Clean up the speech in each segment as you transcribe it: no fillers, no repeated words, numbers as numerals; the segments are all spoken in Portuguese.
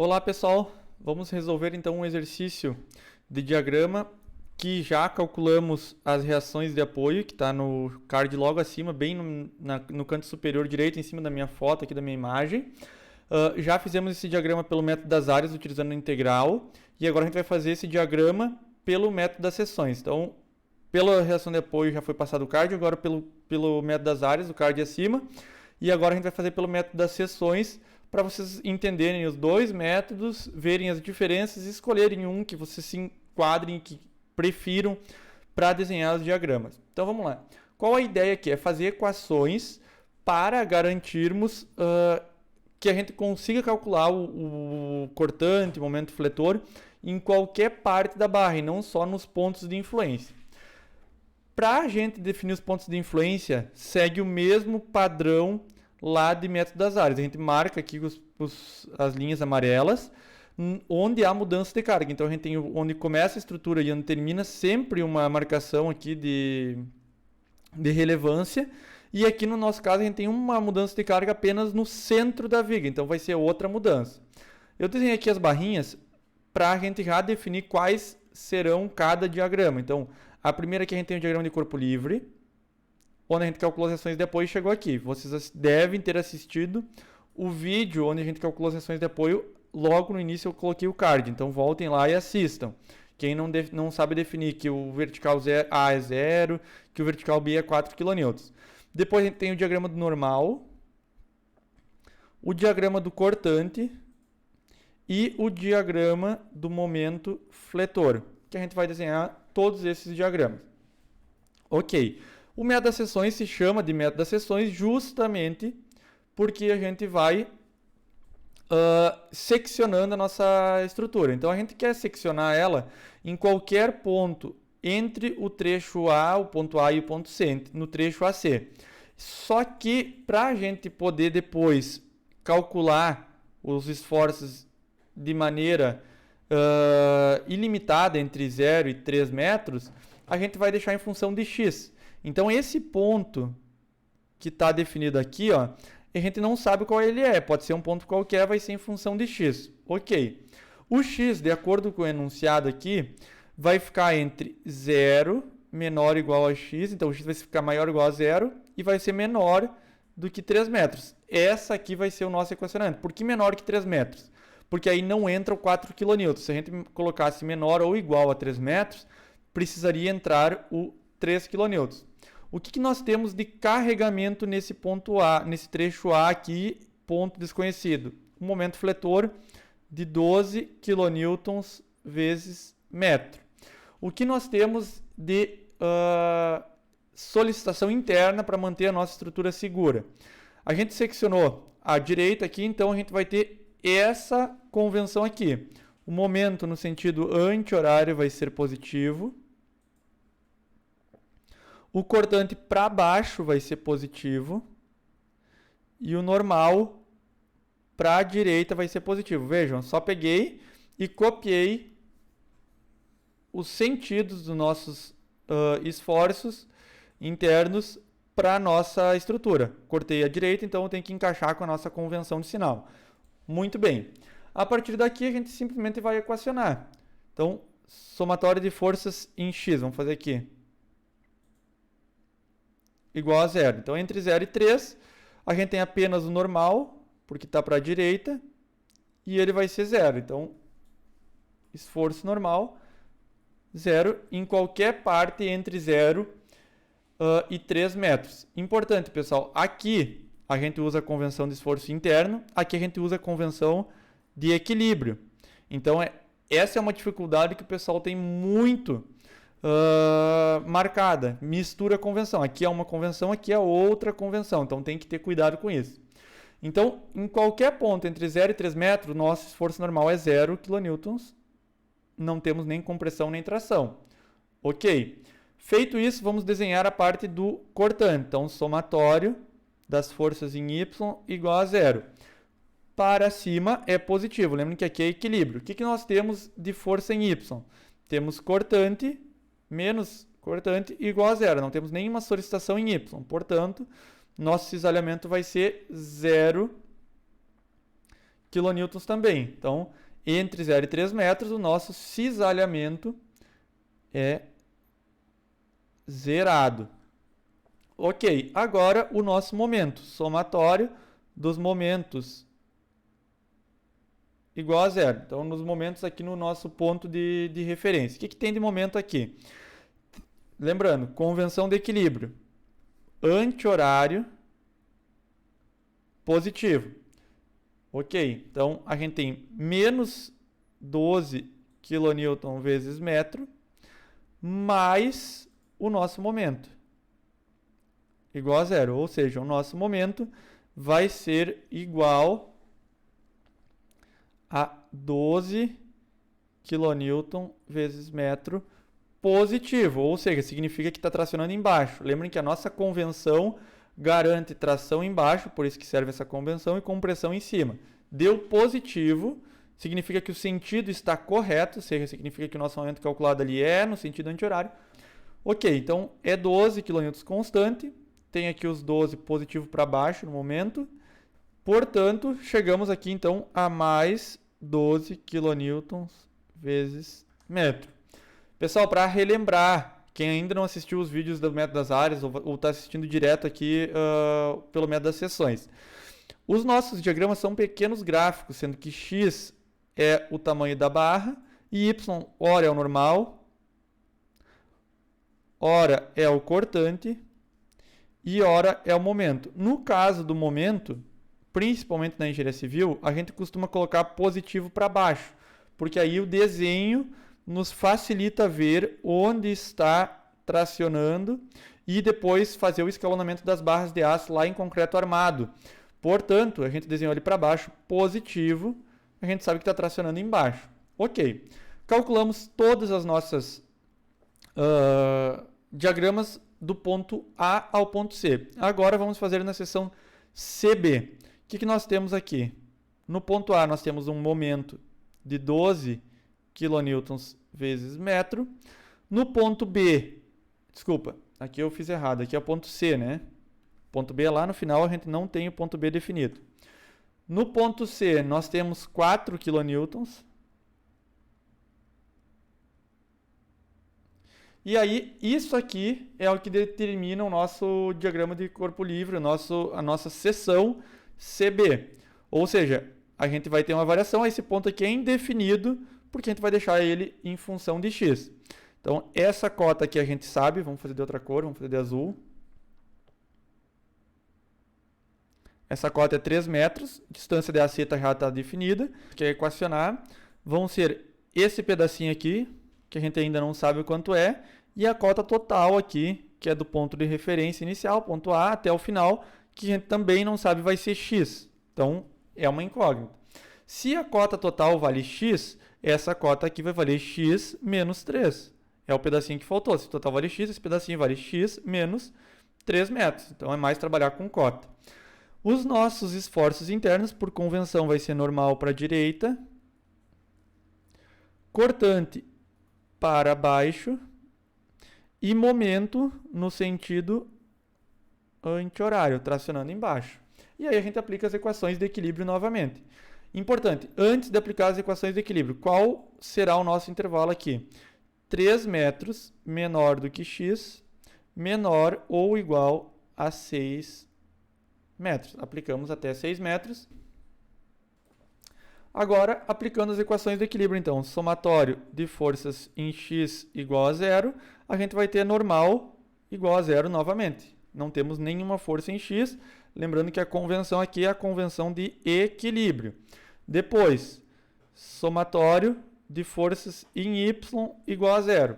Olá pessoal, vamos resolver então um exercício de diagrama que já calculamos as reações de apoio, que está no card logo acima, bem no canto superior direito, em cima da minha foto aqui da minha imagem. Já fizemos esse diagrama pelo método das áreas, utilizando a integral, e agora a gente vai fazer esse diagrama pelo método das seções. Então, pela reação de apoio já foi passado o card, agora pelo método das áreas, o card acima, e agora a gente vai fazer pelo método das seções, para vocês entenderem os dois métodos, verem as diferenças e escolherem um que vocês se enquadrem, que prefiram para desenhar os diagramas. Então vamos lá. Qual a ideia aqui? É fazer equações para garantirmos que a gente consiga calcular o cortante, o momento fletor, em qualquer parte da barra e não só nos pontos de influência. Para a gente definir os pontos de influência, segue o mesmo padrão lá de método das áreas. A gente marca aqui as linhas amarelas, onde há mudança de carga. Então a gente tem onde começa a estrutura e onde termina sempre uma marcação aqui de relevância. E aqui no nosso caso a gente tem uma mudança de carga apenas no centro da viga, então vai ser outra mudança. Eu desenhei aqui as barrinhas para a gente já definir quais serão cada diagrama. Então a primeira aqui a gente tem o diagrama de corpo livre, onde a gente calculou as reações de apoio e chegou aqui. Vocês devem ter assistido o vídeo onde a gente calculou as reações de apoio. Logo no início eu coloquei o card, então voltem lá e assistam. Quem não sabe definir que o vertical A é 0, que o vertical B é 4 kN. Depois a gente tem o diagrama do normal, o diagrama do cortante e o diagrama do momento fletor, que a gente vai desenhar todos esses diagramas. Ok. O método das seções se chama de método das seções justamente porque a gente vai seccionando a nossa estrutura. Então a gente quer seccionar ela em qualquer ponto entre o trecho A, o ponto A e o ponto C, no trecho AC. Só que para a gente poder depois calcular os esforços de maneira ilimitada entre 0 e 3 metros, a gente vai deixar em função de x. Então esse ponto que está definido aqui, ó, a gente não sabe qual ele é. Pode ser um ponto qualquer, vai ser em função de x. Ok. O x, de acordo com o enunciado aqui, vai ficar entre 0 menor ou igual a x. Então o x vai ficar maior ou igual a 0 e vai ser menor do que 3 metros. Essa aqui vai ser o nosso equacionamento. Por que menor que 3 metros? Porque aí não entra o 4 kN. Se a gente colocasse menor ou igual a 3 metros, precisaria entrar o 3 kN. O que nós temos de carregamento nesse ponto A, nesse trecho A aqui, ponto desconhecido? Um momento fletor de 12 kN vezes metro. O que nós temos de solicitação interna para manter a nossa estrutura segura? A gente seccionou a direita aqui, então a gente vai ter essa convenção aqui. O momento no sentido anti-horário vai ser positivo. O cortante para baixo vai ser positivo. E o normal para a direita vai ser positivo. Vejam, só peguei e copiei os sentidos dos nossos esforços internos para a nossa estrutura. Cortei a direita, então eu tenho que encaixar com a nossa convenção de sinal. Muito bem. A partir daqui a gente simplesmente vai equacionar. Então, somatório de forças em x. Vamos fazer aqui. Igual a 0. Então, entre 0 e 3, a gente tem apenas o normal, porque está para a direita, e ele vai ser 0. Então, esforço normal, 0 em qualquer parte entre 0 e 3 metros. Importante, pessoal, aqui a gente usa a convenção de esforço interno, aqui a gente usa a convenção de equilíbrio. Então, essa é uma dificuldade que o pessoal tem muito marcada. Mistura a convenção. Aqui é uma convenção, aqui é outra convenção. Então tem que ter cuidado com isso. Então, em qualquer ponto entre 0 e 3 metros, nosso esforço normal é 0 kN. Não temos nem compressão nem tração. Ok. Feito isso, vamos desenhar a parte do cortante. Então, somatório das forças em Y igual a 0. Para cima é positivo. Lembrem que aqui é equilíbrio. O que nós temos de força em Y? Temos cortante menos cortante igual a 0. Não temos nenhuma solicitação em Y. Portanto, nosso cisalhamento vai ser 0 kN também. Então, entre 0 e 3 metros, o nosso cisalhamento é zerado. Ok, agora o nosso momento, somatório dos momentos igual a zero. Então, nos momentos aqui no nosso ponto de referência. O que tem de momento aqui? Lembrando, convenção de equilíbrio. Anti-horário positivo. Ok, então a gente tem menos 12 kN vezes metro, mais o nosso momento, igual a zero. Ou seja, o nosso momento vai ser igual a 12 kN vezes metro positivo. Ou seja, significa que está tracionando embaixo. Lembrem que a nossa convenção garante tração embaixo, por isso que serve essa convenção, e compressão em cima. Deu positivo, significa que o sentido está correto, ou seja, significa que o nosso momento calculado ali é no sentido anti-horário. Ok, então é 12 kN constante, tem aqui os 12 positivo para baixo no momento, portanto, chegamos aqui então a mais 12 kN vezes metro. Pessoal, para relembrar, quem ainda não assistiu os vídeos do método das áreas ou está assistindo direto aqui pelo método das seções. Os nossos diagramas são pequenos gráficos, sendo que x é o tamanho da barra e y, ora é o normal, ora é o cortante e ora é o momento. No caso do momento, principalmente na engenharia civil, a gente costuma colocar positivo para baixo, porque aí o desenho nos facilita ver onde está tracionando e depois fazer o escalonamento das barras de aço lá em concreto armado. Portanto, a gente desenhou ali para baixo positivo, a gente sabe que está tracionando embaixo. Ok, calculamos todas as nossas diagramas do ponto A ao ponto C. Agora vamos fazer na seção CB. O que nós temos aqui? No ponto A nós temos um momento de 12 kN vezes metro. No ponto B, desculpa, aqui eu fiz errado, aqui é o ponto C, né? Ponto B lá no final a gente não tem o ponto B definido. No ponto C nós temos 4 kN. E aí, isso aqui é o que determina o nosso diagrama de corpo livre, a nossa seção CB. Ou seja, a gente vai ter uma variação, esse ponto aqui é indefinido, porque a gente vai deixar ele em função de x. Então, essa cota aqui a gente sabe, vamos fazer de outra cor, vamos fazer de azul. Essa cota é 3 metros, distância de AC já está definida, que é equacionar. Vão ser esse pedacinho aqui, que a gente ainda não sabe o quanto é, e a cota total aqui, que é do ponto de referência inicial, ponto A, até o final, que a gente também não sabe vai ser x. Então, é uma incógnita. Se a cota total vale x, essa cota aqui vai valer x menos 3. É o pedacinho que faltou. Se o total vale x, esse pedacinho vale x menos 3 metros. Então, é mais trabalhar com cota. Os nossos esforços internos, por convenção, vai ser normal para a direita, cortante para baixo e momento no sentido anti-horário, tracionando embaixo. E aí a gente aplica as equações de equilíbrio novamente. Importante, antes de aplicar as equações de equilíbrio, qual será o nosso intervalo aqui? 3 metros menor do que x, menor ou igual a 6 metros. Aplicamos até 6 metros. Agora, aplicando as equações de equilíbrio, então, somatório de forças em x igual a zero, a gente vai ter normal igual a zero novamente. Não temos nenhuma força em x, lembrando que a convenção aqui é a convenção de equilíbrio. Depois, somatório de forças em y igual a zero.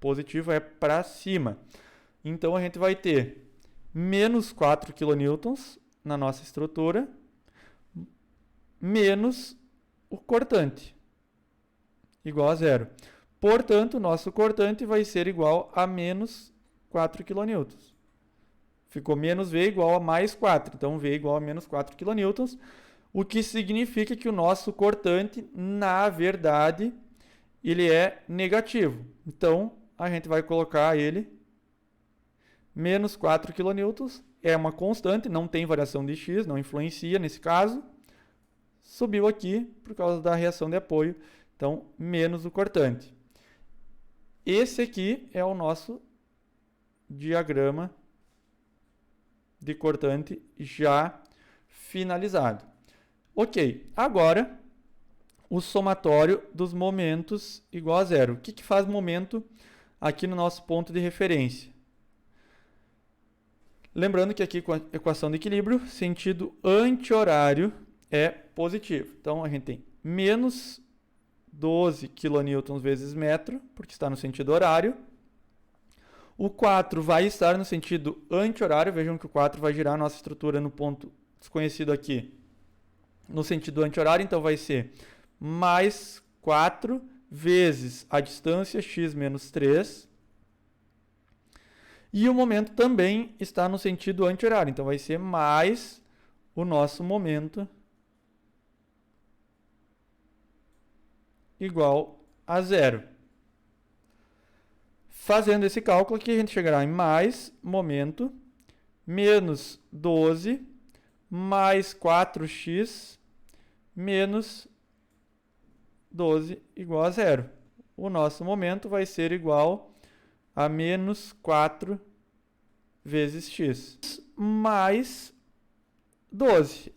Positivo é para cima. Então, a gente vai ter menos 4 kN na nossa estrutura, menos o cortante, igual a zero. Portanto, nosso cortante vai ser igual a menos 4 kN. Ficou menos V igual a mais 4. Então, V igual a menos 4 kN, o que significa que o nosso cortante, na verdade, ele é negativo. Então, a gente vai colocar ele menos 4 kN, é uma constante, não tem variação de x, não influencia nesse caso. subiu aqui por causa da reação de apoio, então menos o cortante. Esse aqui é o nosso diagrama de cortante já finalizado. Ok, agora o somatório dos momentos igual a zero. O que faz momento aqui no nosso ponto de referência? Lembrando que aqui com a equação de equilíbrio, sentido anti-horário é positivo. Então a gente tem menos 12 kN vezes metro, porque está no sentido horário. O 4 vai estar no sentido anti-horário. Vejam que o 4 vai girar a nossa estrutura no ponto desconhecido aqui, no sentido anti-horário. Então vai ser mais 4 vezes a distância x menos 3. E o momento também está no sentido anti-horário. Então vai ser mais o nosso momento igual a zero. Fazendo esse cálculo aqui, a gente chegará em mais momento menos 12 mais 4x menos 12 igual a zero. O nosso momento vai ser igual a menos 4 vezes x mais 12,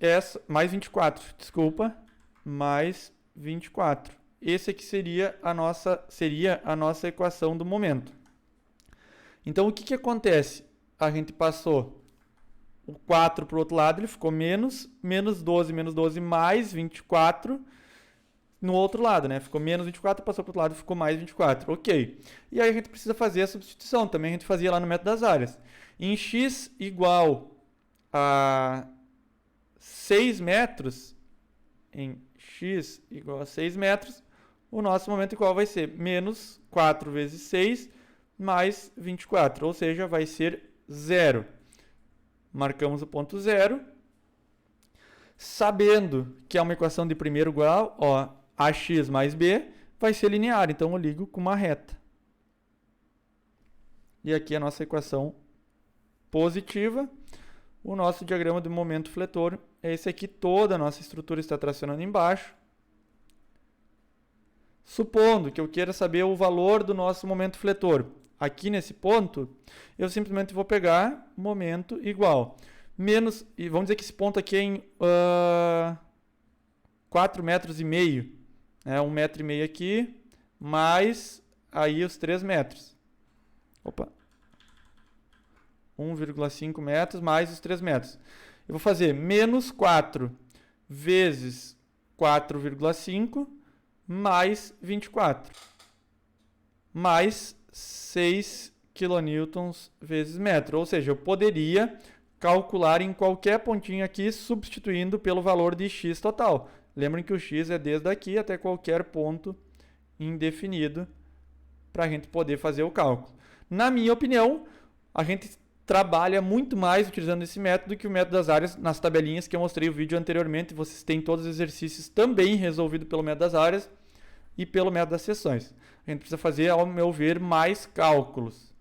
mais 24, desculpa, mais 24. Esse aqui seria a nossa equação do momento. Então, o que acontece? A gente passou o 4 para o outro lado, ele ficou menos 12 mais 24 no outro lado, né? Ficou menos 24, passou para o outro lado, ficou mais 24. Ok. E aí a gente precisa fazer a substituição. Também a gente fazia lá no método das áreas. Em x igual a 6 metros, em x igual a 6 metros, o nosso momento igual vai ser menos 4 vezes 6 mais 24, ou seja, vai ser zero. Marcamos o ponto zero. Sabendo que é uma equação de primeiro grau, ó, ax mais b vai ser linear, então eu ligo com uma reta. E aqui a nossa equação positiva. O nosso diagrama de momento fletor é esse aqui, toda a nossa estrutura está tracionando embaixo. Supondo que eu queira saber o valor do nosso momento fletor, aqui nesse ponto, eu simplesmente vou pegar momento igual. Menos, e vamos dizer que esse ponto aqui é em 4,5 metros, né? 1,5 metro aqui, mais aí os 3 metros. Opa! 1,5 metros mais os 3 metros. Eu vou fazer menos 4 vezes 4,5 mais 24. Mais 6 kN vezes metro. Ou seja, eu poderia calcular em qualquer pontinho aqui, substituindo pelo valor de x total. Lembrem que o x é desde aqui até qualquer ponto indefinido para a gente poder fazer o cálculo. Na minha opinião, a gente trabalha muito mais utilizando esse método que o método das áreas nas tabelinhas que eu mostrei o vídeo anteriormente. Vocês têm todos os exercícios também resolvidos pelo método das áreas e pelo método das seções. A gente precisa fazer, ao meu ver, mais cálculos.